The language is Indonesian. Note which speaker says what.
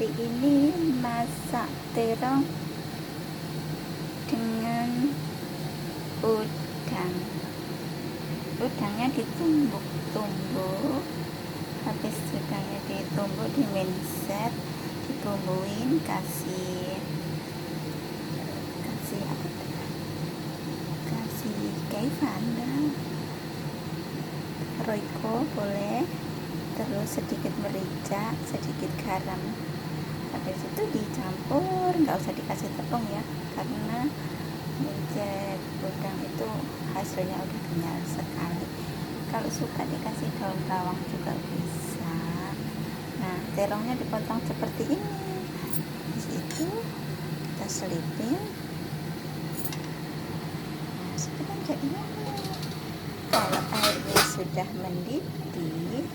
Speaker 1: hari ini masak terong dengan udang. Udangnya ditumbuk-tumbuk, habis udangnya ditumbuk diminset, dibumbuin, kasih apa, kasih kaifanda, roiko boleh, terus sedikit merica, sedikit garam. Habis itu dicampur, nggak usah dikasih tepung ya, karena mincet udang itu hasilnya udah kenyal sekali. Kalau suka dikasih daun bawang juga bisa. Nah, terongnya dipotong seperti ini. Di situ kita selipin. Nah, sekarang jadinya kalau airnya sudah mendidih,